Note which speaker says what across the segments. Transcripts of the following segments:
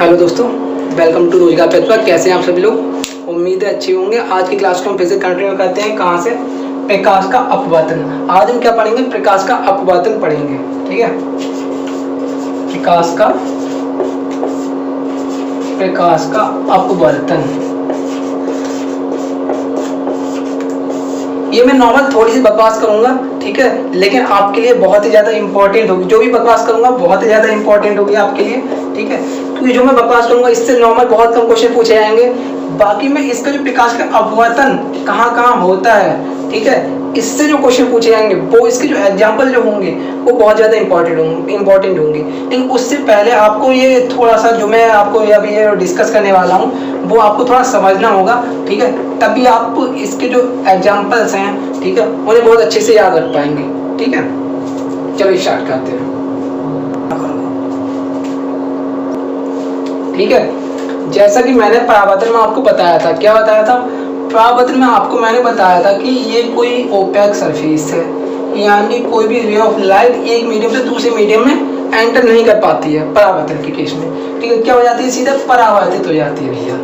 Speaker 1: Hello दोस्तों, welcome to रोजगार प्रतिभा। कैसे हैं आप सभी लोग? उम्मीद है अच्छे होंगे। आज की क्लास को हम फिर से कंटिन्यू करते हैं। कहाँ से? प्रकाश का अपवर्तन। आज हम क्या पढ़ेंगे? प्रकाश का अपवर्तन पढ़ेंगे। ठीक है, प्रकाश का अपवर्तन। ये मैं नॉर्मल थोड़ी सी बकवास करूंगा, ठीक है, लेकिन आपके लिए बहुत ही ज्यादा इंपॉर्टेंट होगी। जो भी बकवास करूंगा बहुत ही ज्यादा इंपॉर्टेंट होगी आपके लिए, ठीक है, क्योंकि जो मैं बकवास करूंगा इससे नॉर्मल बहुत कम क्वेश्चन पूछे जाएंगे। बाकी में इसका जो प्रकाश का अपवर्तन कहाँ कहाँ होता है, ठीक है, इससे जो क्वेश्चन पूछे जाएंगे वो इसके जो एग्जाम्पल जो होंगे वो बहुत ज्यादा इंपॉर्टेंट होंगे। लेकिन उससे पहले आपको ये थोड़ा सा जो मैं आपको अभी ये डिस्कस करने वाला हूँ वो आपको थोड़ा समझना होगा, ठीक है, तभी आप इसके जो एग्जाम्पल्स हैं, ठीक है, उन्हें बहुत अच्छे से याद रख पाएंगे। ठीक है, चलो स्टार्ट करते हैं। ठीक है, जैसा कि मैंने परावर्तन में आपको बताया था, क्या बताया था? परावर्तन में आपको मैंने बताया था कि ये कोई ओपेक सरफेस है, यानी कोई भी रे ऑफ लाइट एक मीडियम से दूसरे मीडियम में एंटर नहीं कर पाती है परावर्तन के केस में। ठीक है, क्या हो जाती है? सीधे परावर्तित हो जाती है भैया,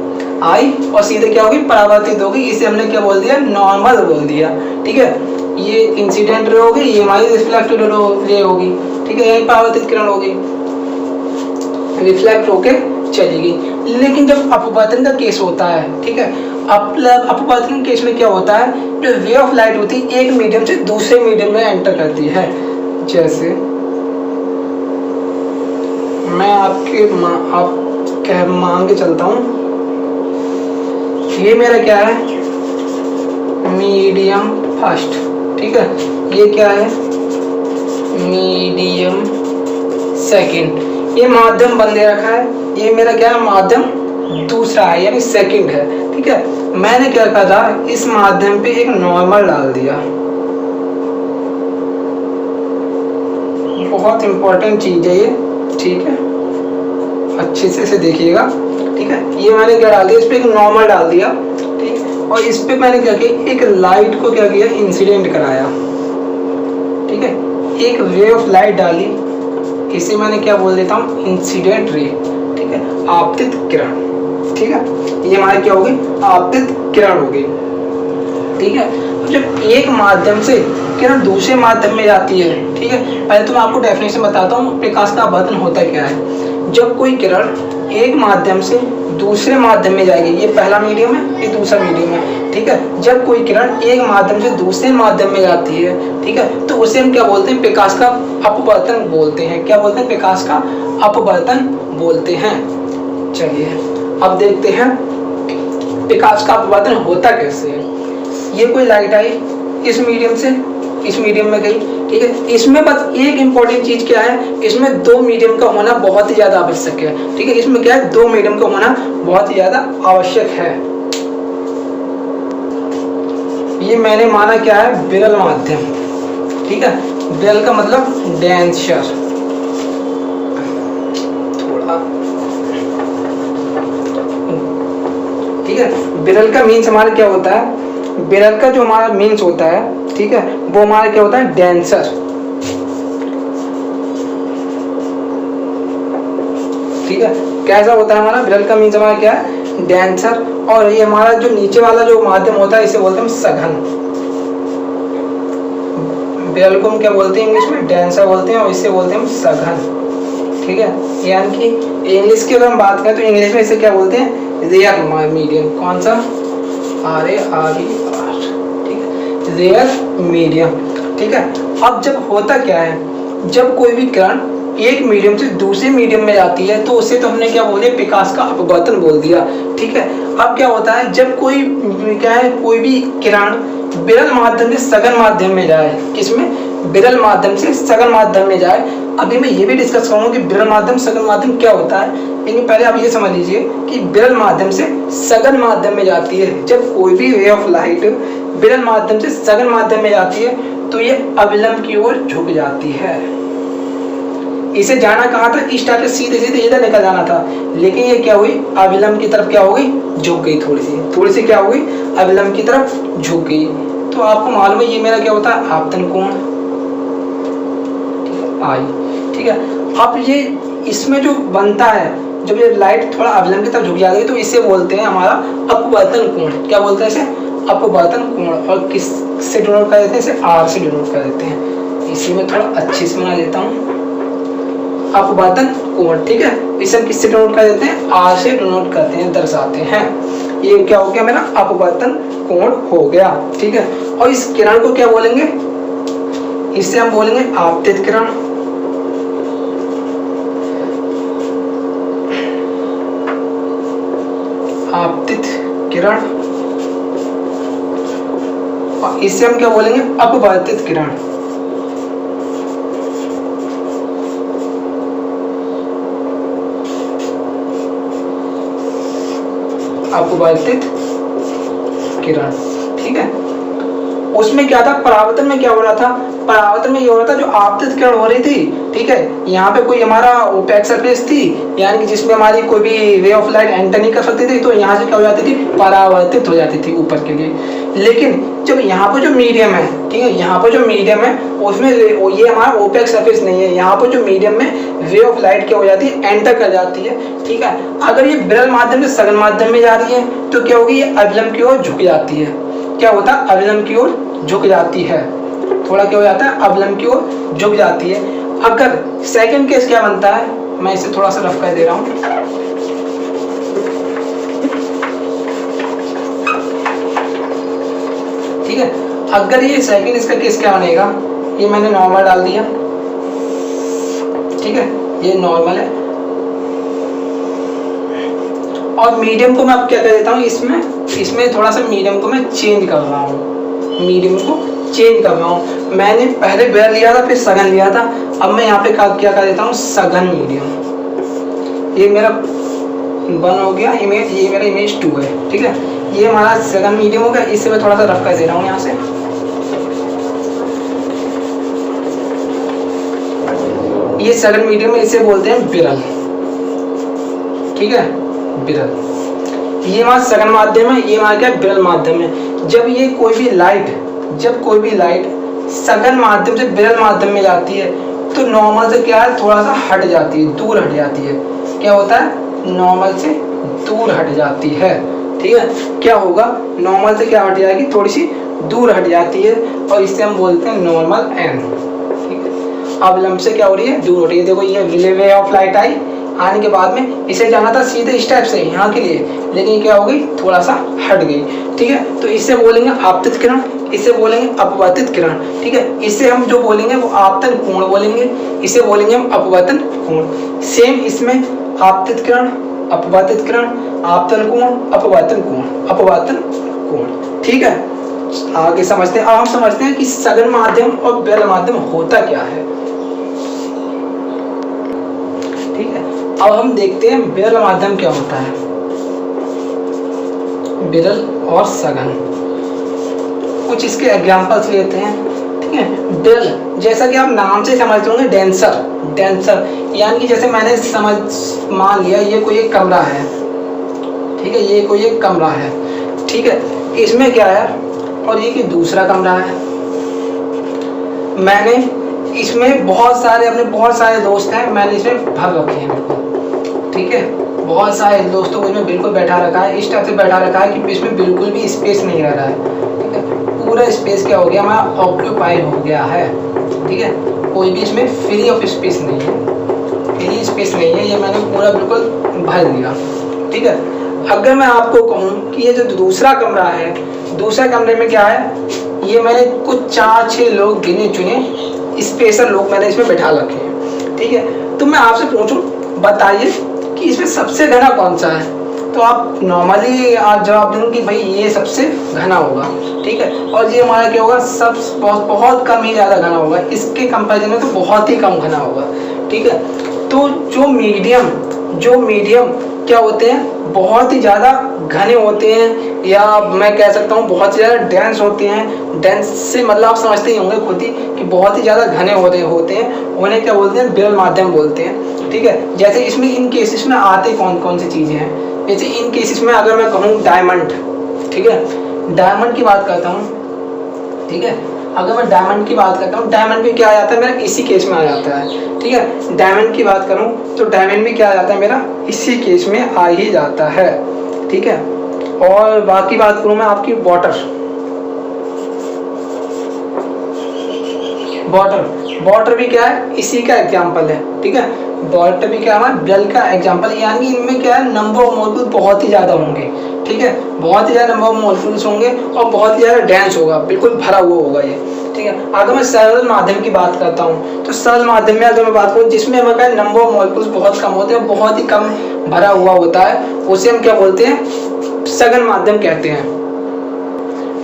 Speaker 1: आई, और सीधे क्या होगी? परावर्तित होगी। इसे हमने क्या बोल दिया? नॉर्मल बोल दिया। ठीक है, ये इंसिडेंट रे होगी, ये हमारी रिफ्लेक्टेड रे होगी। ठीक है, यही परावर्तित किरण होगी, रिफ्लेक्ट होके चलेगी। लेकिन जब अपवर्तन का केस होता है, ठीक है, अपवर्तन के केस में क्या होता है? जो रे ऑफ लाइट होती है एक मीडियम से दूसरे मीडियम में एंटर करती है। जैसे मैं मान के चलता हूं, ये मेरा क्या है? Medium first. ठीक है, ये क्या है? Medium second. ये माध्यम बंद दे रखा है, ये मेरा क्या है? माध्यम दूसरा है, यानी सेकंड है। ठीक है, मैंने क्या कहा था? इस माध्यम पे एक नॉर्मल डाल दिया। बहुत इंपॉर्टेंट चीज है ये, ठीक है, अच्छे से इसे देखिएगा। ठीक है, ये मैंने क्या डाल दिया? इस पे एक नॉर्मल डाल दिया, ठीक है, और इस पे मैंने क्या किया? एक लाइट को क्या किया? इंसिडेंट कराया। ठीक है, एक रे ऑफ लाइट डाली, इसे मैंने क्या बोल देता हूँ? Incident ray. ठीक है, आपतित किरण। ठीक है, ये हमारी क्या होगी? आपतित किरण होगी। ठीक है, जब एक माध्यम से किरण दूसरे माध्यम में जाती है, ठीक है, पहले तो मैं आपको डेफिनेशन बताता हूँ प्रकाश का अपवर्तन होता क्या है। जब कोई किरण एक माध्यम से दूसरे माध्यम में जाएगी, ये पहला मीडियम है, ये दूसरा मीडियम है। ठीक है, जब कोई किरण एक माध्यम से दूसरे माध्यम में जाती है, ठीक है, तो उसे हम क्या बोलते हैं? प्रकाश का अपवर्तन बोलते हैं। क्या बोलते हैं? प्रकाश का अपवर्तन बोलते हैं। चलिए अब देखते हैं प्रकाश का अपवर्तन होता कैसे है। ये कोई लाइट आई इस मीडियम से इस मीडियम में गई, ठीक है, इसमें बस एक इंपॉर्टेंट चीज क्या है? इसमें दो मीडियम का होना बहुत ही ज्यादा आवश्यक है। ठीक है, इसमें क्या है? दो मीडियम का होना बहुत ही ज्यादा आवश्यक है। ये मैंने माना क्या है? विरल माध्यम। ठीक है, विरल का मतलब डेंसर। थोड़ा ठीक है, विरल का मीन्स हमारा क्या होता है? विरल का जो हमारा मीन्स होता है, ठीक है, वो हमारा क्या होता है? डेंसर। ठीक है, कैसा होता है हमारा? विरल का मीन्स हमारा क्या है? डेंसर। और ये हमारा जो नीचे वाला जो माध्यम होता है इसे बोलते हैं सघन। विरल को हम क्या बोलते हैं इंग्लिश में? डेंसर बोलते हैं, और इसे बोलते हैं सघन। ठीक है, यानी कि इंग्लिश की अगर हम बात करें तो इंग्लिश में इसे क्या बोलते हैं? Rare medium. कौन सा? RARER। ठीक है, रेयर मीडियम। ठीक है, अब जब होता क्या है? जब कोई भी किरण एक मीडियम से दूसरे मीडियम में जाती है तो उसे तो हमने क्या बोल दिया? प्रकाश का अपवर्तन बोल दिया। ठीक है, अब क्या होता है? जब कोई क्या है? कोई भी किरण विरल माध्यम से सघन माध्यम में जाए, किसमें? विरल माध्यम से सघन माध्यम में जाए। अभी मैं ये भी डिस्कस करूंगा कि विरल माध्यम सघन माध्यम क्या होता है, लेकिन पहले आप ये समझ लीजिए कि विरल माध्यम से सघन माध्यम में जाती है। जब कोई भी रे ऑफ लाइट विरल माध्यम से सघन माध्यम में जाती है तो ये अविलंब की ओर झुक जाती है। इसे जाना कहाँ था? इस टाइप से सीधे सीधे इधर निकल जाना था, लेकिन ये क्या हुई? अविलंब की तरफ क्या हो गई? झुक गई। थोड़ी सी क्या हो गई? अविलंब की तरफ झुक गई। तो आपको मालूम है ये मेरा क्या होता है? आपतन कोण। आई। ठीक है, अब ये इसमें जो बनता है जब ये लाइट थोड़ा अवलंब की तरफ झुक जाती है तो इसे बोलते हैं हमारा अपवर्तन कोण। क्या बोलते हैं इसे? अपवर्तन कोण। और किससे डिनोट कर देते हैं? इसे आर से डिनोट कर देते हैं। इसी में थोड़ा अच्छे से बना देता हूँ, अपवर्तन कोण। ठीक है, इसे हम किससे डिनोट कर देते हैं? आर से डिनोट करते हैं, दर्शाते हैं। ये क्या हो गया मेरा? अपवर्तन कोण हो गया। ठीक है, और इस किरण को क्या बोलेंगे? इससे हम बोलेंगे आपतित किरण। आपतित किरण। और इससे हम क्या बोलेंगे? अपवर्तित किरण। अपवर्तित किरण। ठीक है, उसमें क्या था? परावर्तन में क्या हो रहा था? परावर्तन में ये हो रहा था जो आपतित किरण हो रही थी, ठीक है, यहाँ पे कोई हमारा ओपेक सरफेस थी, यानी कि जिसमें हमारी कोई भी रे ऑफ लाइट एंटर नहीं कर सकती थी, तो यहाँ से क्या हो जाती थी? परावर्तित हो जाती थी ऊपर के लिए। लेकिन जब यहाँ पर जो मीडियम है, ठीक है, यहाँ पर जो मीडियम है उसमें ये हमारा ओपेक सरफेस नहीं है, यहाँ पर जो मीडियम में रे ऑफ लाइट क्या हो जाती है? एंटर कर जाती है। ठीक है, अगर ये विरल माध्यम से सघन माध्यम में जा रही है तो क्या होगी? ये अविलंब की ओर झुक जाती है। क्या होता है? अविलंब की ओर झुक जाती है। थोड़ा क्या हो जाता है? अविलंब की ओर झुक जाती है। अगर सेकंड केस क्या बनता है, मैं इसे थोड़ा सा रफ कर दे रहा हूँ। ठीक है, अगर ये सेकंड इसका केस क्या बनेगा? ये मैंने नॉर्मल डाल दिया, ठीक है, ये नॉर्मल है, और मीडियम को मैं अब क्या कर देता हूँ? इसमें थोड़ा सा मीडियम को मैं चेंज कर रहा हूँ, मीडियम को चेंज कर रहा हूँ। मैंने पहले विरल लिया था, फिर सघन लिया था, अब मैं यहाँ पे क्या कर देता हूँ? सघन मीडियम। ये मेरा 1 हो गया, ये मेरा इमेज 2 है। ठीक है, ये हमारा सघन मीडियम हो गया। इससे मैं थोड़ा सा रफ कर दे रहा हूँ यहाँ से। ये सघन मीडियम है, इसे बोलते हैं विरल। ठीक है, विरल। ये हमारा सघन माध्यम है, ये हमारा क्या? विरल माध्यम है। जब कोई भी लाइट सघन माध्यम से विरल माध्यम में जाती है तो नॉर्मल से क्या है? थोड़ा सा हट जाती है, दूर हट जाती है। क्या होता है? नॉर्मल से दूर हट जाती है। ठीक है, क्या होगा? नॉर्मल से क्या हट जाएगी? थोड़ी सी दूर हट जाती है, और इससे हम बोलते हैं नॉर्मल एन। ठीक है, अविलंब से क्या हो रही है? दूर हो रही है। देखो ये वे ऑफ लाइट आई, आने के बाद में इसे जाना था सीधे स्टेप से यहाँ के लिए, लेकिन क्या हो गई? थोड़ा सा हट गई। ठीक है, तो इससे बोलेंगे आपतित किरण, इसे बोलेंगे अपवर्तित किरण। ठीक है, इसे हम जो बोलेंगे वो आपतन कोण बोलेंगे, इसे बोलेंगे हम अपवर्तन कोण। सेम इसमें आपतित किरण, अपवर्तित किरण, आपतन कोण, अपवर्तन कोण, अपवर्तन कोण। ठीक है, आगे समझते हैं। अब हम समझते हैं कि सघन माध्यम और विरल माध्यम होता क्या है। ठीक है, अब हम देखते हैं विरल माध्यम क्या होता है। विरल और सघन, कुछ इसके एग्जांपल्स लेते हैं। ठीक है, विरल जैसा कि आप नाम से समझते होंगे, डेंसर, यानी कि जैसे मैंने मान लिया ये कोई एक कमरा है। ठीक है, ये कोई एक कमरा है। ठीक है, इसमें क्या है? और ये कि दूसरा कमरा है। मैंने इसमें बहुत सारे दोस्त हैं, मैंने इसमें भर रखे हैं बिल्कुल। ठीक है, बहुत सारे दोस्तों को इसमें बिल्कुल बैठा रखा है, इस टाइप से बैठा रखा है कि इसमें बिल्कुल भी स्पेस नहीं रह रहा है। ठीक है, पूरा स्पेस क्या हो गया? हमारा ऑक्यूपाइड हो गया है। ठीक है, कोई भी इसमें फ्री ऑफ स्पेस नहीं है, फ्री स्पेस नहीं है, ये मैंने पूरा बिल्कुल भर दिया। ठीक है, अगर मैं आपको कहूँ कि ये जो दूसरा कमरा है, दूसरे कमरे में क्या है? ये मैंने कुछ 4-6 लोग गिने चुने स्पेशल लोग मैंने इसमें बैठा रखे हैं। ठीक है, तो मैं आपसे पूछूं, बताइए कि इसमें सबसे घना कौन सा है? तो आप नॉर्मली आप जवाब देंगे कि भाई ये सबसे घना होगा। ठीक है, और ये हमारा क्या होगा? सब बहुत कम ही ज़्यादा घना होगा, इसके कंपैरिजन में तो बहुत ही कम घना होगा। ठीक है, तो जो मीडियम क्या होते हैं? बहुत ही ज़्यादा घने होते हैं, या मैं कह सकता हूँ बहुत ज़्यादा डेंस होते हैं। डेंस से मतलब आप समझते ही होंगे खुद ही कि बहुत ही ज़्यादा घने होते हैं, उन्हें क्या बोलते हैं? विरल माध्यम बोलते हैं। ठीक है, जैसे इसमें इन केसेस में आते कौन सी चीज़ें हैं? जैसे इन केसेस में अगर मैं कहूँ डायमंड, ठीक है, डायमंड की बात करता हूँ। ठीक है, अगर मैं डायमंड की बात करता हूँ, डायमंड में क्या आ जाता है मेरा, इसी केस में आ जाता है। ठीक है, डायमंड की बात करूँ तो डायमंड में क्या आ जाता है मेरा, इसी केस में आ ही जाता है। ठीक है, और बाकी बात करूँ मैं आपकी वाटर, वाटर भी क्या है, इसी का एग्जाम्पल है। ठीक है, वाटर भी क्या है, जल का एग्जाम्पल, यानी इनमें क्या है, नंबर ऑफ मॉलिक्यूल बहुत ही ज़्यादा होंगे। ठीक है, बहुत ही ज़्यादा नंबर ऑफ मॉलिक्यूल्स होंगे और बहुत ही ज़्यादा डेंस होगा, बिल्कुल भरा हुआ होगा ये। ठीक है, अगर मैं सरल माध्यम की बात करता हूँ तो सरल माध्यम में अगर मैं बात करूँ जिसमें हमारे नंबर ऑफ मॉलिक्यूल्स बहुत कम होते हैं, बहुत ही कम भरा हुआ होता है, उसे हम क्या बोलते हैं, सघन माध्यम कहते हैं।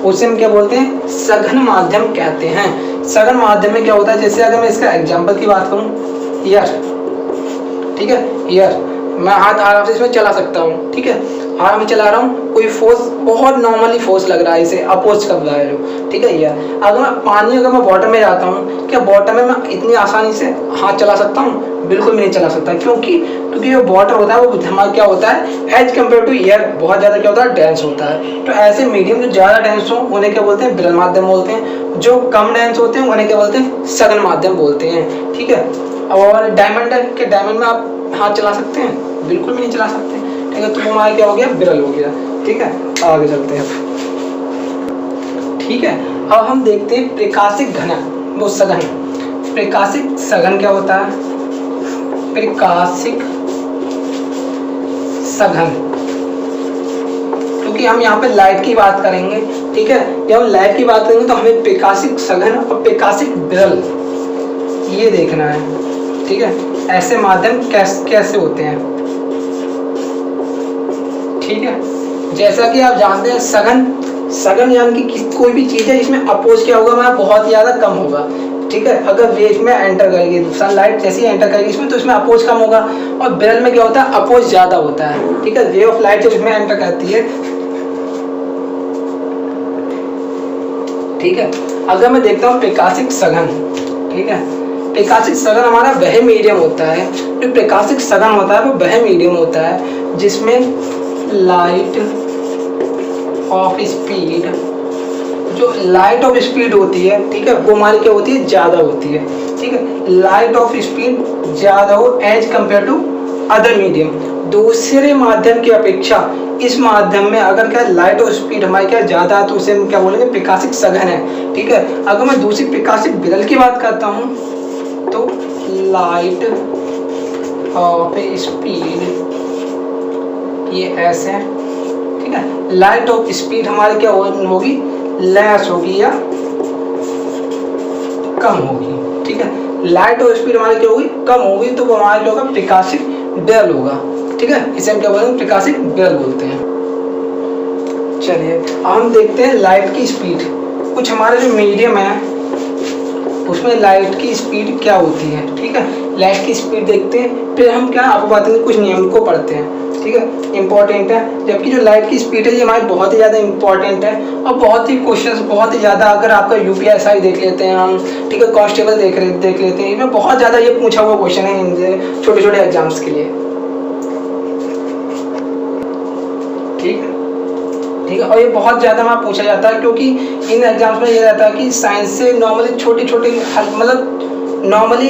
Speaker 1: उसे हम क्या बोलते हैं, सघन माध्यम कहते हैं। सघन माध्यम में क्या होता है, जैसे अगर मैं इसका एग्जांपल की बात करूं, एयर। ठीक है, एयर, मैं हाथ आराम से इसमें चला सकता हूं। ठीक है, आराम से चला रहा हूं, कोई फोर्स, बहुत नॉर्मली फोर्स लग रहा है, इसे अपोज कर रहा है जो। ठीक है, एयर। अगर मैं पानी, अगर मैं वाटर में जाता हूं, क्या वाटर में मैं इतनी आसानी से हाथ चला सकता हूं? बिल्कुल भी नहीं चला सकता, क्योंकि जो वाटर होता है वो हमारा क्या होता है, एज कम्पेयर टू एयर बहुत ज़्यादा क्या होता है, डेंस होता है। तो ऐसे मीडियम जो ज़्यादा डेंस हो उन्हें क्या बोलते हैं, विरल माध्यम बोलते हैं। जो कम डेंस होते हैं उन्हें क्या बोलते हैं, सघन माध्यम बोलते हैं। ठीक है, और डायमंड है कि डायमंड में आप हाथ चला सकते हैं? बिल्कुल भी नहीं चला सकते। ठीक है, तो हमारा क्या हो गया, विरल हो गया। ठीक है, आगे चलते हैं। ठीक है, अब हम देखते हैं प्रकाशिक घन, वो सघन। प्रकाशिक सघन क्या होता है, प्रकाशिक सघन, क्योंकि हम यहाँ पे लाइट की बात करेंगे। ठीक है, जब हम लाइट की बात करेंगे तो हमें प्रकाशिक सघन और प्रकाशिक विरल ये देखना है। ठीक है, ऐसे माध्यम कैसे होते हैं। ठीक है, जैसा कि आप जानते हैं सघन यानी कि कोई भी चीज है इसमें अपोज क्या होगा, वहाँ बहुत ज्यादा कम होगा। ठीक है, अगर वेव में एंटर करेगी, सनलाइट जैसे ही एंटर करेगी इसमें, तो इसमें अपोज कम होगा। और विरल में क्या होता है, अपोज ज्यादा होता है। ठीक है, रे ऑफ लाइट जब इसमें एंटर करती है। ठीक है, अगर मैं देखता हूँ प्रकाशिक सघन। ठीक है, प्रकाशिक सघन हमारा वह मीडियम होता है, जो प्रकाशिक सघन होता है वो वह मीडियम होता है जिसमें लाइट ऑफ स्पीड, जो लाइट ऑफ स्पीड होती है, ठीक है, वो हमारी क्या होती है, ज़्यादा होती है। ठीक है, लाइट ऑफ स्पीड ज़्यादा हो as compare to other medium. दूसरे माध्यम की अपेक्षा इस माध्यम में अगर क्या लाइट ऑफ स्पीड हमारी क्या ज़्यादा है, तो उसे हम क्या बोलेंगे, प्रकाशिक सघन है। ठीक है, अगर मैं दूसरी प्रकाशिक विरल की बात करता हूँ तो लाइट ऑफ स्पीड ये ऐसे है। ठीक है, लाइट ऑफ स्पीड हमारी क्या होगी, लेस होगी या कम होगी। ठीक है, लाइट ऑफ स्पीड हमारी क्या होगी, कम होगी, तो वो हमारा क्या होगा, प्रकाशिक विरल होगा। ठीक है, इसे हम क्या बोलेंगे, प्रकाशिक विरल बोलते हैं। चलिए अब हम देखते हैं लाइट की स्पीड। कुछ हमारे जो मीडियम है उसमें लाइट की स्पीड क्या होती है। ठीक है, लाइट की स्पीड देखते हैं, फिर हम क्या आपको बताएंगे, कुछ नियम को पढ़ते हैं। ठीक है, इंपॉर्टेंट है, जबकि जो लाइट की स्पीड है ये हमारी बहुत ही ज़्यादा इंपॉर्टेंट है और बहुत ही क्वेश्चंस बहुत ही ज़्यादा, अगर आपका यूपीएसआई देख लेते हैं हम, ठीक है, कांस्टेबल देख लेते हैं, इसमें बहुत ज़्यादा ये पूछा हुआ क्वेश्चन है इन छोटे छोटे एग्जाम्स के लिए। ठीक है, ठीक है, और ये बहुत ज़्यादा वहाँ पूछा जाता है, क्योंकि इन एग्जाम्स में ये रहता है कि साइंस से नॉर्मली छोटे छोटे मतलब नॉर्मली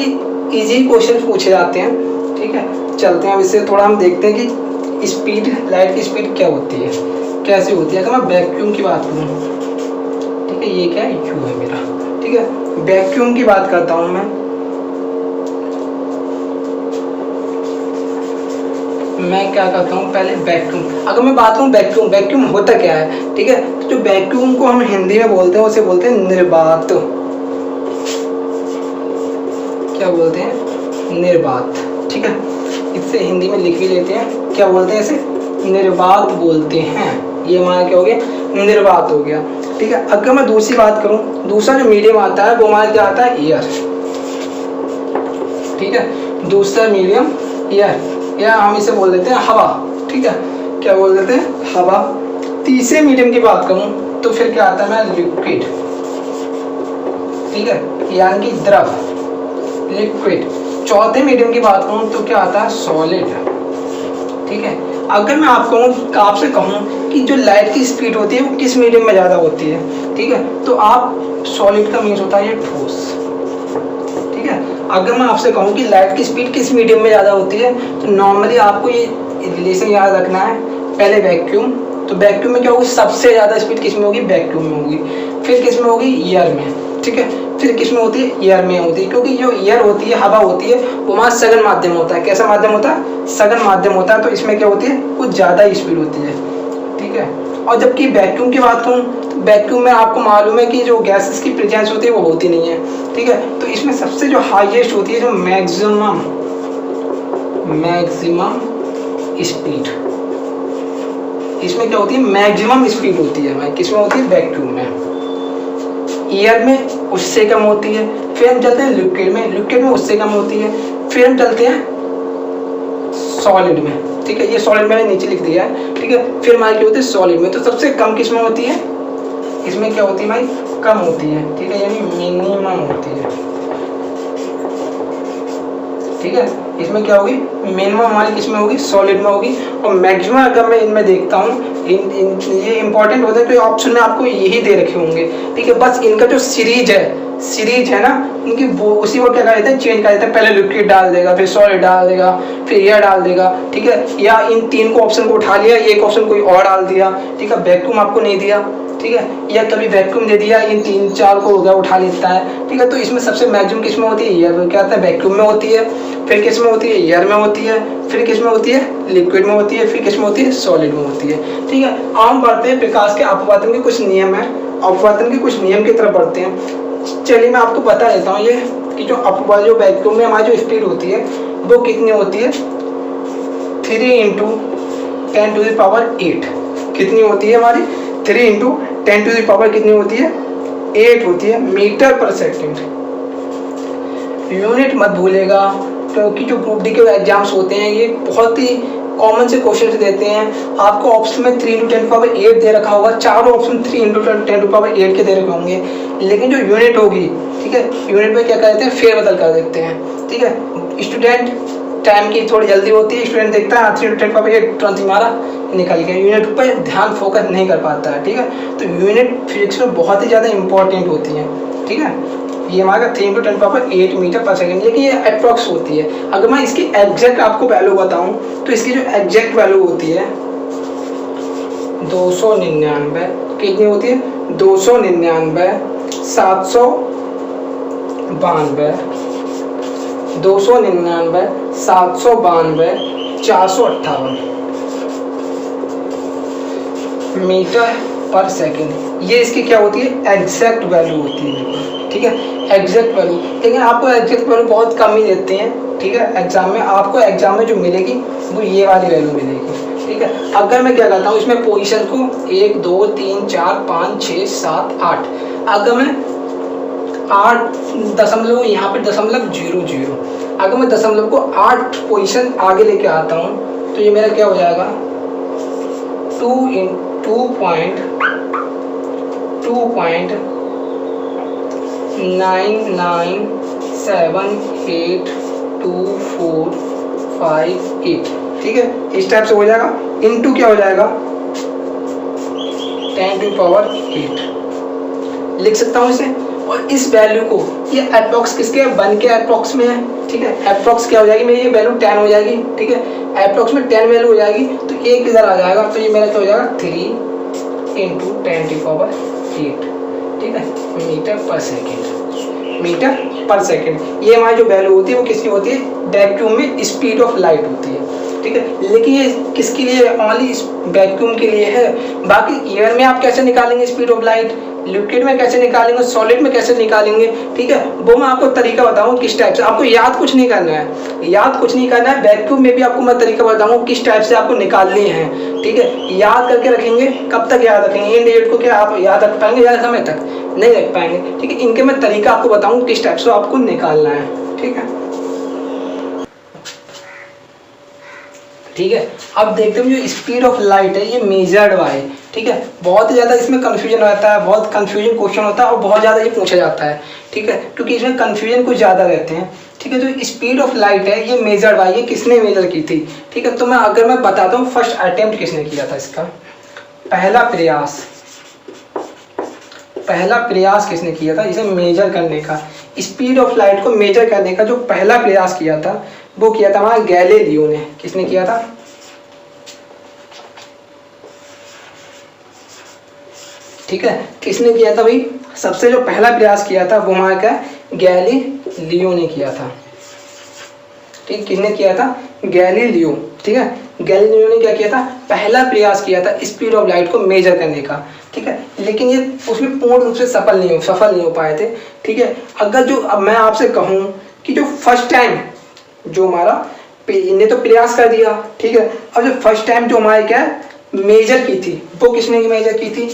Speaker 1: इजी क्वेश्चन पूछे जाते हैं। ठीक है, चलते हैं अब इससे थोड़ा हम देखते हैं कि स्पीड, लाइट की स्पीड क्या होती है, कैसे होती है। अगर मैं वैक्यूम की बात करूँ, ठीक है, ये क्या है, यू है मेरा। ठीक है, वैक्यूम की बात करता हूँ मैं क्या करता हूँ, पहले वैक्यूम, अगर मैं बात करूँ वैक्यूम होता क्या है। ठीक है, तो जो वैक्यूम को हम हिंदी में बोलते हैं उसे बोलते हैं निर्वात। क्या बोलते हैं, निर्वात। ठीक है, इससे हिंदी में लिख भी लेते हैं, क्या बोलते हैं इसे, निर्वात बोलते हैं। ये हमारा क्या हो गया, निर्वात हो गया। ठीक है, अगर मैं दूसरी बात करूं, दूसरा जो मीडियम आता है वो हमारा क्या आता है, एयर। ठीक है, दूसरा मीडियम एयर, या हम इसे बोल देते हैं हवा। ठीक है, क्या बोल देते हैं, हवा। तीसरे मीडियम की बात करूं तो फिर क्या आता है, मैं लिक्विड। ठीक है, यानी कि द्रव, लिक्विड। चौथे मीडियम की बात करूं तो क्या आता है, सॉलिड। ठीक है, अगर मैं आपसे कहूँ कि जो लाइट की स्पीड होती है वो किस मीडियम में ज़्यादा होती है, ठीक है, तो आप सॉलिड का मीन्स होता है ये ठोस, ठीक है। अगर मैं आपसे कहूँ कि लाइट की स्पीड किस मीडियम में ज़्यादा होती है, तो नॉर्मली आपको ये रिलेशन याद रखना है। पहले वैक्यूम, तो वैक्यूम में क्या होगी, सबसे ज़्यादा स्पीड किस में होगी, वैक्यूम में होगी। फिर किस में होगी, एयर में, ठीक है। फिर किस में होती है, एयर में होती है, क्योंकि जो एयर होती है, हवा होती है, वो वहाँ सघन माध्यम होता है। कैसा माध्यम होता है, सघन माध्यम होता है, तो इसमें क्या होती है, कुछ ज़्यादा स्पीड होती है, ठीक है। और जबकि वैक्यूम की बात करूँ, तो वैक्यूम में आपको मालूम है कि जो गैसेस की प्रेजेंस होती है वो होती नहीं है, ठीक है। तो इसमें सबसे जो हाईएस्ट होती है, जो मैक्सिमम स्पीड, इसमें क्या होती है, मैक्सिमम स्पीड होती है, किसमें होती है, वैक्यूम में। एयर में उससे कम होती है। फिर हम चलते हैं लिक्विड में, लिक्विड में उससे कम होती है। फिर हम चलते हैं सॉलिड में, ठीक है। ये सॉलिड मैंने नीचे लिख दिया है, ठीक है। फिर हमारी क्या होती है, सॉलिड में। तो सबसे कम किसमें होती है, इसमें क्या होती है भाई, कम होती है, ठीक है, यानी मिनिमम होती है, ठीक है। इसमें क्या होगी, मिनिमम हमारी किसमें होगी, सॉलिड में होगी। और मैक्सिमम अगर मैं इनमें देखता हूँ, ये इंपॉर्टेंट होता है, तो ऑप्शन में आपको यही दे रखे होंगे, ठीक है। बस इनका जो सीरीज है ना, इनकी वो उसी को क्या कर देते हैं, चेंज कर देते हैं। पहले लिक्विड डाल देगा, फिर सॉलिड डाल देगा, फिर एयर डाल देगा, ठीक है। या इन तीन को ऑप्शन को उठा लिया, एक ऑप्शन कोई और डाल दिया, ठीक है। वैक्यूम आपको नहीं दिया, ठीक है, या कभी वैक्यूम दे दिया, इन 3-4 को उठा लेता है, ठीक है। तो इसमें सबसे मैक्सिमम किस में होती है, एयर, क्या होता है, वैक्यूम में होती है। फिर किस में होती है, एयर में होती है। फिर किस में होती है, लिक्विड में होती है। फिर किस में होती है, सॉलिड में होती है, ठीक है। आम बढ़ते हैं प्रकाश के अपवर्तन के कुछ नियम है, अपवर्तन के कुछ नियम की तरफ बढ़ते हैं। चलिए मैं आपको बता देता हूँ ये कि जो अपवर्तन, जो वैक्यूम में हमारी जो स्पीड होती है वो कितनी होती है, 3 × 10⁸ कितनी होती है हमारी, 3 × 10⁻⁸ कितनी होती है, 8 होती है, मीटर पर सेकंड। यूनिट मत भूलेगा, क्योंकि जो ग्रुप डी के एग्जाम्स होते हैं ये बहुत ही कॉमन से क्वेश्चन देते हैं। आपको ऑप्शन में 3 × 10⁸ दे रखा होगा, चारों ऑप्शन 3 × 10⁸ के दे रखे होंगे, लेकिन जो यूनिट होगी, ठीक है, यूनिट में क्या कर देते हैं, फेरबदल कर देते हैं, ठीक है। स्टूडेंट टाइम की थोड़ी जल्दी होती है, स्टूडेंट देखता है 3 × 10⁸ तुरंत ही मारा निकल गया, यूनिट पर ध्यान फोकस नहीं कर पाता है, ठीक है। तो यूनिट फिजिक्स में बहुत ही ज़्यादा इंपॉर्टेंट होती है, ठीक है। ये हमारा 3 × 10⁸ मीटर पर सेकंड, लेकिन ये अप्रॉक्स होती है। अगर मैं इसकी एग्जैक्ट आपको वैल्यू बताऊं, तो इसकी जो एग्जैक्ट वैल्यू होती है 299, कितनी होती है, 299, 792, 299, 792, 458 मीटर पर सेकंड। ये इसकी क्या होती है, एग्जैक्ट वैल्यू होती है, ठीक है, एग्जैक्ट वैल्यू। लेकिन आपको एग्जैक्ट वैल्यू बहुत कम ही देते हैं, ठीक है। एग्जाम में आपको एग्जाम में जो मिलेगी वो ये वाली वैल्यू मिलेगी, ठीक है। अगर मैं क्या करता हूँ, इसमें पोजीशन को 1 2 3 4 5 6 7 8, अगर मैं 8 दशमलव, यहाँ पे .00, अगर मैं दशमलव को 8 पोजीशन आगे लेके आता हूँ, तो ये मेरा क्या हो जाएगा, 2.99782458, ठीक है। इस टाइप से हो जाएगा, इनटू क्या हो जाएगा, 10⁸ लिख सकता हूँ इसे। और इस वैल्यू को, ये अप्रॉक्स किसके, 1 के अप्रॉक्स में है, ठीक है। अप्रॉक्स क्या हो जाएगी मेरी, ये वैल्यू 10 हो जाएगी, ठीक है। अप्रॉक्स में 10 वैल्यू हो जाएगी, तो एक इधर आ जाएगा, तो ये मेरा क्या हो जाएगा, 3 × 10⁸, ठीक है, मीटर पर सेकेंड, मीटर पर सेकेंड। ये हमारी जो वैल्यू होती है वो किसकी होती है, वैक्यूम में स्पीड ऑफ लाइट होती है, ठीक है। लेकिन ये किसके लिए, ओनली वैक्यूम के लिए है। बाकी एयर में आप कैसे निकालेंगे स्पीड ऑफ लाइट, लिक्विड में कैसे निकालेंगे, सॉलिड में कैसे निकालेंगे, ठीक है, वो मैं आपको तरीका बताऊँ किस टाइप से। आपको याद कुछ नहीं करना है, याद कुछ नहीं करना है। वैक्यूम में भी आपको मैं तरीका बताऊँ किस टाइप से आपको निकालने हैं, ठीक है। याद करके रखेंगे, कब तक याद रखेंगे, इन डेट को क्या आप याद रख पाएंगे, ज़्यादा समय तक नहीं रख पाएंगे, ठीक है। इनके मैं तरीका आपको बताऊँ किस टाइप से आपको निकालना है, ठीक है, ठीक है। अब देखते हैं जो स्पीड ऑफ लाइट है ये मेजर्ड बाय, ठीक है। बहुत ज़्यादा इसमें कन्फ्यूजन रहता है, बहुत कन्फ्यूजन क्वेश्चन होता है और बहुत ज़्यादा ये पूछा जाता है, ठीक है, क्योंकि इसमें कन्फ्यूजन कुछ ज़्यादा रहते हैं, ठीक है। जो स्पीड ऑफ लाइट है ये मेजर्ड बाय, ये किसने मेजर की थी, ठीक है। तो मैं अगर मैं बताता हूँ फर्स्ट अटेम्प्ट किसने किया था इसका, पहला प्रयास किसने किया था इसे मेजर करने का, स्पीड ऑफ लाइट को मेजर करने का जो पहला प्रयास किया था वो किया था हमारा गैलीलियो ने। किसने किया था, ठीक है, किसने किया था भाई, सबसे जो पहला प्रयास किया था वो हमारा क्या, गैलीलियो ने किया था, ठीक, किसने किया था, गैलीलियो, ठीक है। गैलीलियो ने क्या किया था, पहला प्रयास किया था स्पीड ऑफ लाइट को मेजर करने का, ठीक है, लेकिन ये उसमें पूर्ण रूप से सफल नहीं हो पाए थे, ठीक है। अगर जो अब मैं आपसे कहूँ कि जो फर्स्ट टाइम जो हमारा इन्हें तो प्रयास कर दिया, ठीक है, अब जो फर्स्ट टाइम जो हमारे क्या मेजर की थी वो किसने मेजर की थी,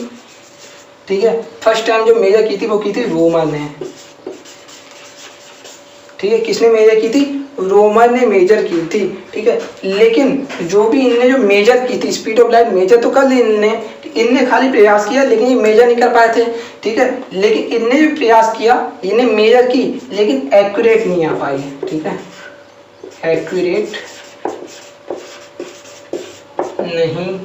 Speaker 1: ठीक है, फर्स्ट टाइम जो मेजर की थी वो की थी रोमन ने, ठीक है, किसने मेजर की थी, रोमन ने मेजर की थी, ठीक है। लेकिन जो भी इनने जो मेजर की थी स्पीड ऑफ लाइट मेजर तो कर ली इनने खाली प्रयास किया लेकिन ये मेजर नहीं कर पाए थे, ठीक है। लेकिन इनने जो प्रयास किया इन्हें मेजर की लेकिन एक्यूरेट नहीं आ पाई, ठीक है, एक्यूरेट नहीं,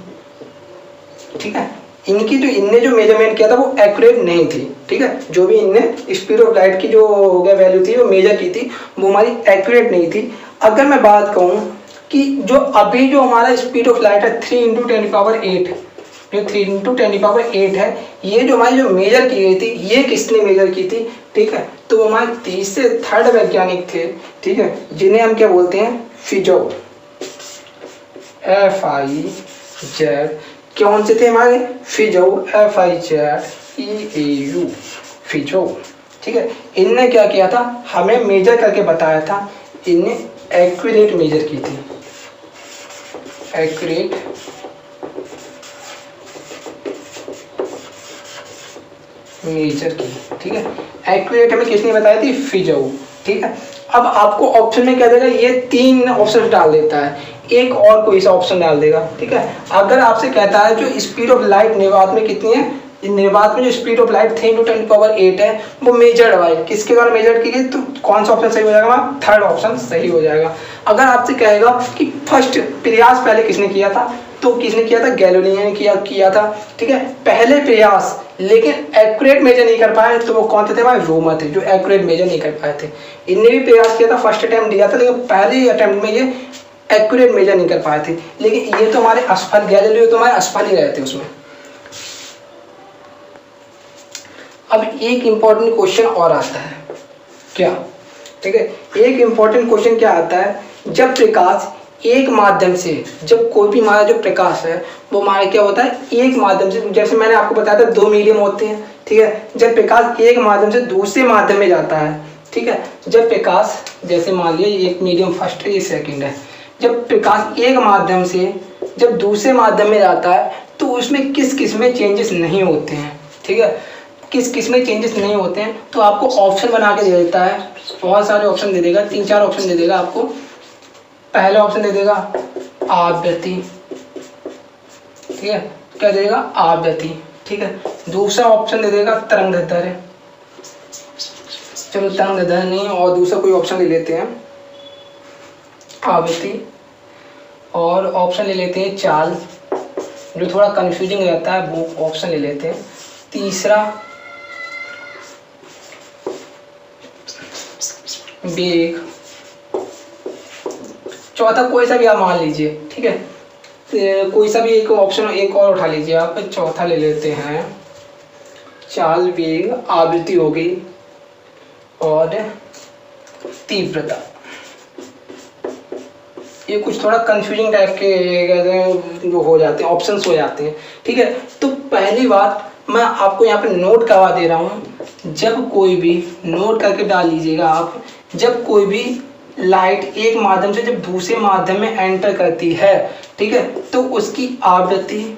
Speaker 1: ठीक है। इनकी जो इनने जो मेजरमेंट किया था वो एक्यूरेट नहीं थी, ठीक है। जो भी इनने स्पीड ऑफ लाइट की जो वैल्यू थी वो मेजर की थी वो हमारी एक्यूरेट नहीं थी। अगर मैं बात कहूँ कि जो अभी जो हमारा स्पीड ऑफ लाइट है 3 × 10⁸, जो 3 × 10⁸ है, ये जो हमारी जो मेजर की गई थी ये किसने मेजर की थी, ठीक है। तो वो हमारे तीसरे थर्ड वैज्ञानिक थे, ठीक है, जिन्हें हम क्या बोलते हैं, फिजो, FIZ, कौन से थे हमारे, फिजो, FIZEAU, फिजो, ठीक है। इनने क्या किया था, हमें मेजर करके बताया था, इनने एक्यूरेट मेजर की थी, एक्यूरेट मेजर की, ठीक है। एक्यूरेट हमें किसने बताई थी, फिजो, ठीक है। अब आपको ऑप्शन में क्या देगा, ये 3 ऑप्शन डाल देता है, एक और कोई सा ऑप्शन डाल देगा, ठीक है। अगर आपसे कहता है जो स्पीड ऑफ लाइट निर्वात में कितनी है, निर्वात में जो स्पीड ऑफ लाइट 3 × 10⁸ है वो मेजर्ड बाय किसके द्वारा मेजर की गई, तो कौन सा ऑप्शन सही हो जाएगा, थर्ड ऑप्शन सही हो जाएगा। अगर आपसे कहेगा कि फर्स्ट प्रयास पहले किसने किया था, तो किसने किया था, गैलीलियो ने किया था, ठीक है, पहले प्रयास, लेकिन एक्यूरेट मेजर नहीं कर पाए, तो वो कौन थे भाई, रोमन थे, जो एक्यूरेट मेजर नहीं कर पाए थे। इनने भी प्रयास किया था, फर्स्ट अटेम्प्ट दिया था, लेकिन पहले अटेम्प्ट में ये एक्यूरेट मेजर नहीं कर पाए थे, लेकिन ये तो हमारे असफल, गैलीलियो तो हमारे असफल ही रहे थे उसमें। अब एक इंपॉर्टेंट क्वेश्चन और आता है, क्या, ठीक है, एक इंपॉर्टेंट क्वेश्चन क्या आता है, जब प्रकाश एक माध्यम से, जब कोई भी हमारा जो प्रकाश है वो हमारा क्या होता है, एक माध्यम से, जैसे मैंने आपको बताया था 2 मीडियम होते हैं, ठीक है, जब प्रकाश एक माध्यम से दूसरे माध्यम में जाता है, ठीक है, जब प्रकाश, जैसे मान लिया एक मीडियम फर्स्ट है, ये सेकंड है, जब प्रकाश एक माध्यम से जब दूसरे माध्यम में जाता है तो उसमें किस किस में चेंजेस नहीं होते हैं, ठीक है, किस किस में चेंजेस नहीं होते हैं, तो आपको ऑप्शन बना के दे देता है, बहुत सारे ऑप्शन दे देगा, 3-4 ऑप्शन दे देगा आपको। पहला ऑप्शन दे देगा आवृत्ति, ठीक है, क्या देगा, आवृत्ति, ठीक है। दूसरा ऑप्शन दे देगा तरंगदैर्घ्य, चलो तरंगदैर्घ्य नहीं और दूसरा कोई ऑप्शन ले लेते हैं, आवृत्ति, और ऑप्शन ले लेते हैं चाल, जो थोड़ा कंफ्यूजिंग रहता है वो ऑप्शन ले लेते हैं। तीसरा वेग, चौथा कोई सा भी आप मान लीजिए, ठीक है, कोई सा भी एक ऑप्शन एक और उठा लीजिए आप, चौथा ले लेते हैं चाल, वेग, आवृत्ति हो गई और तीव्रता। ये कुछ थोड़ा कंफ्यूजिंग टाइप के जो हो जाते हैं, ऑप्शंस हो जाते हैं, ठीक है। तो पहली बात मैं आपको यहाँ पे नोट करवा दे रहा हूँ, जब कोई भी, नोट करके डाल लीजिएगा आप, जब कोई भी लाइट एक माध्यम से जब दूसरे माध्यम में एंटर करती है, ठीक है, तो उसकी आवृत्ति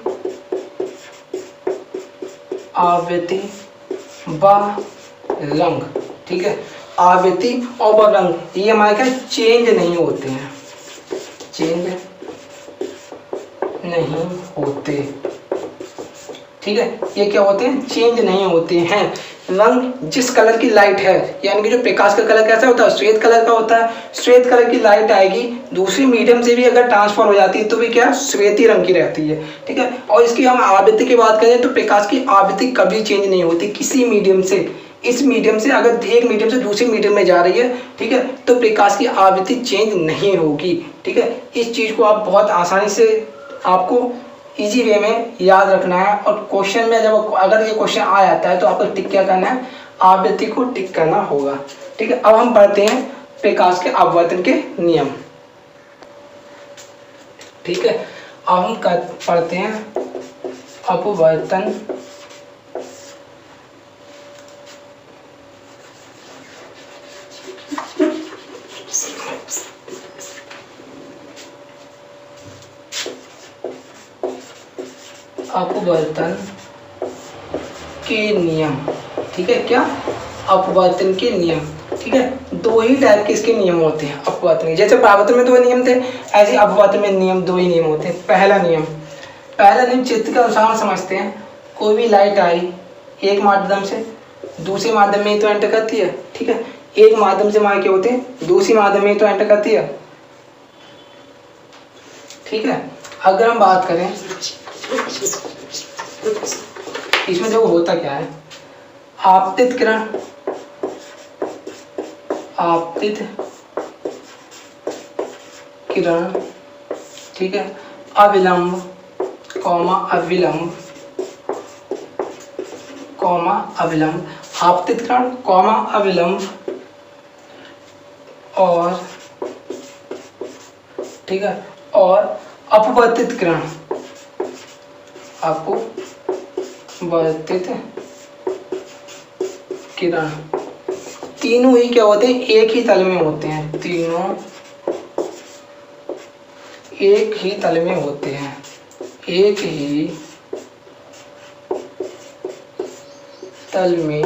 Speaker 1: व रंग, ठीक है, आवृत्ति और रंग ये हमारे क्या चेंज नहीं होते हैं, चेंज नहीं होते, ठीक है, ये क्या होते हैं, चेंज नहीं होते हैं। रंग जिस कलर की लाइट है, यानी कि जो प्रकाश का कलर कैसा होता है, श्वेत कलर का होता है। श्वेत कलर की लाइट आएगी, दूसरी मीडियम से भी अगर ट्रांसफर हो जाती है तो भी क्या, श्वेत ही रंग की रहती है, ठीक है। और इसकी हम आवृत्ति की बात करें तो प्रकाश की आवृत्ति कभी चेंज नहीं होती किसी मीडियम से। इस मीडियम से अगर एक मीडियम से दूसरी मीडियम में जा रही है, ठीक है, तो प्रकाश की आवृत्ति चेंज नहीं होगी, ठीक है। इस चीज़ को आप बहुत आसानी से आपको इजी वे में याद रखना है। और क्वेश्चन में जब अगर ये क्वेश्चन आ जाता है तो आपको टिक क्या करना है, आवृत्ति को टिक करना होगा, ठीक है। अब हम पढ़ते हैं प्रकाश के अपवर्तन के नियम, ठीक है। अब हम पढ़ते हैं अपवर्तन अपवर्तन के नियम, ठीक है। क्या, अपवर्तन के नियम, ठीक है। दो ही टाइप के इसके नियम होते हैं अपवर्तन के। जैसे परावर्तन में 2 नियम थे, ऐसे अपवर्तन में नियम 2 ही नियम होते हैं। पहला नियम चित्र के अनुसार समझते हैं। कोई भी लाइट आई एक माध्यम से दूसरे माध्यम में ही तो एंटर करती है, ठीक है। एक माध्यम से हमारे क्या होते हैं, दूसरी माध्यम में ही तो एंटर करती है, ठीक है। अगर हम बात करें इसमें जो होता क्या है, आपतित किरण, ठीक है, अविलंब अविलंब आपतित किरण अविलंब और, ठीक है, और अपवर्तित किरण तीनों ही क्या होते हैं, एक ही तल में होते हैं। तीनों एक ही तल में होते हैं, एक ही तल में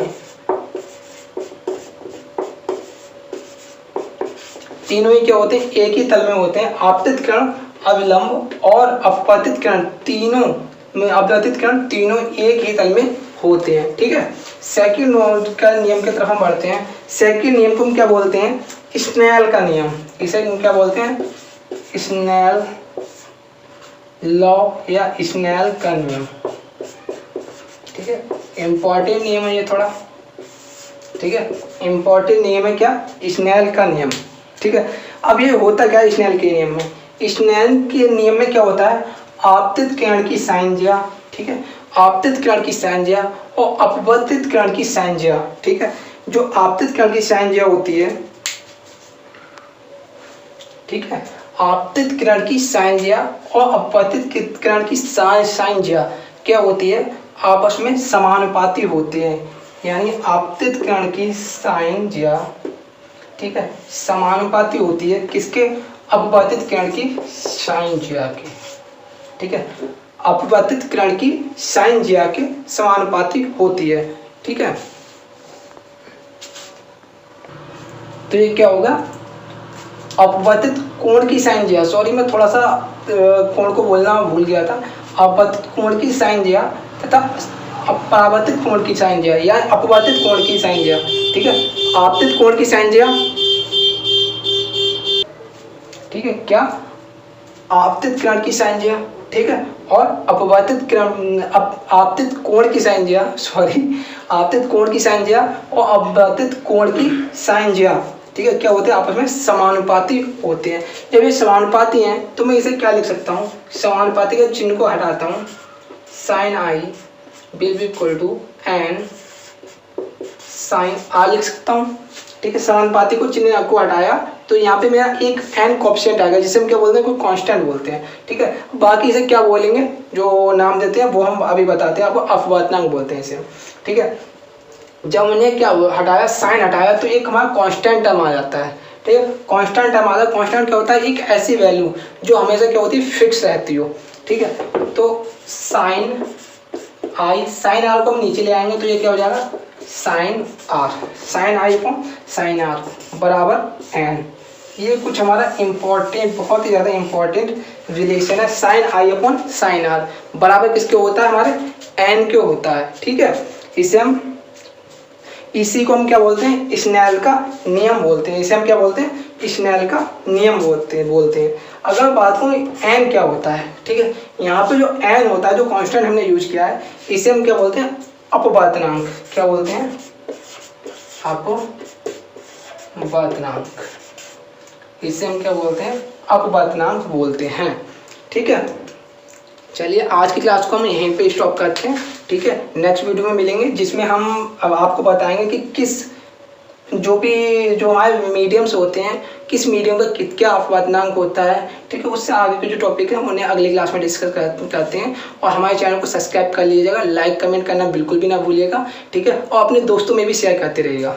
Speaker 1: तीनों ही क्या होते हैं, एक ही तल में होते हैं। आपतित किरण, अविलंब और अपवर्तित किरण तीनों तीनों एक ही तल में होते हैं, ठीक है। सेकंड का नियम की तरफ हम बढ़ते हैं। सेकंड नियम को हम क्या बोलते हैं, स्नेल का नियम। इसे हम क्या बोलते हैं, स्नेल लॉ या स्नेल का नियम, ठीक है। इंपॉर्टेंट नियम है ये थोड़ा, ठीक है। इंपॉर्टेंट नियम है क्या, स्नेल का नियम, ठीक है। अब ये होता क्या है स्नेल के नियम में, स्नेल के नियम में क्या होता है, आपतित किरण की संज्ञा, ठीक है, आपतित किरण की संज्ञा और अपवर्तित किरण की संज्ञा, ठीक है। जो आपतित किरण की संज्ञा होती है, ठीक है, आपतित किरण की संज्ञा और अपवर्तित किरण की संज्ञा क्या होती है, आपस में समानुपाती होते हैं। यानी आपतित किरण की संज्ञा, ठीक है, समानुपाती होती है किसके, अपवर्तित किरण की संज्ञा के, ठीक है। अपवर्तित किरण की संज्ञा के समानुपाती होती है, ठीक है। तो ये क्या होगा, अपवर्तित कोण की संज्ञा, सॉरी मैं थोड़ा सा कोण को बोलना भूल गया था। अपवर्तित कोण की संज्ञा तथा परावर्तित कोण की संज्ञा या अपवर्तित कोण की संज्ञा, ठीक है। आपतित कोण की संज्ञा, ठीक है, क्या, आपतित किरण की संज्ञा, ठीक है, और अपवर्तित किरण आपतित कोण की संज्ञा, आपतित कोण की संज्ञा और अपवर्तित कोण की संज्ञा, ठीक है, क्या होते हैं, आपस में समानुपाती होते हैं। जब ये समानुपाती हैं तो मैं इसे क्या लिख सकता हूँ, समानुपाती के चिन्ह को हटाता हूँ, sine i will be equal to n sine r लिख सकता हूँ, ठीक है। समानुपाती को चिन्ह को हटाया तो यहाँ पे मेरा एक एन कोएफिशिएंट आएगा जिसे हम क्या बोलते हैं, कोई कांस्टेंट बोलते हैं, ठीक है। बाकी इसे क्या बोलेंगे, जो नाम देते हैं वो हम अभी बताते हैं आपको, अपवर्तनांक बोलते हैं इसे, ठीक है। जब मैंने क्या हटाया, साइन हटाया तो एक हमारा कांस्टेंट टर्म आ जाता है, ठीक है। कांस्टेंट टर्म आता है, कांस्टेंट क्या होता है, एक ऐसी वैल्यू जो हमेशा क्या होती है, फिक्स रहती हो, ठीक है। तो साइन आई, साइन आर को हम नीचे ले आएंगे तो ये क्या हो जाएगा, sine r, sine i upon sine r बराबर एन। ये कुछ हमारा इम्पोर्टेंट, बहुत ही ज़्यादा इम्पोर्टेंट रिलेशन है। Sine i upon sine r बराबर किसके होता है, हमारे एन के होता है, ठीक है। इसे हम इसी को हम क्या बोलते हैं, स्नेल का नियम बोलते हैं। इसे हम क्या बोलते हैं, स्नेल का नियम बोलते हैं। अगर बात करूँ एन क्या होता है, ठीक है, यहाँ पे जो एन होता है, जो कांस्टेंट हमने यूज किया है, इसे हम क्या बोलते हैं, अपवर्तनांक। क्या बोलते हैं, अपवर्तनांक। इसे हम क्या बोलते हैं, अपवर्तनांक बोलते हैं। ठीक है, चलिए आज की क्लास को हम यहीं पे स्टॉप करते हैं। ठीक है, नेक्स्ट वीडियो में मिलेंगे जिसमें हम अब आपको बताएंगे कि किस जो हमारे मीडियम्स होते हैं, किस मीडियम का क्या अपवर्तनांक होता है। ठीक है, उससे आगे के जो टॉपिक है उन्हें अगली क्लास में डिस्कस करते हैं। और हमारे चैनल को सब्सक्राइब कर लीजिएगा, लाइक कमेंट करना बिल्कुल भी ना भूलिएगा। ठीक है, और अपने दोस्तों में भी शेयर करते रहिएगा।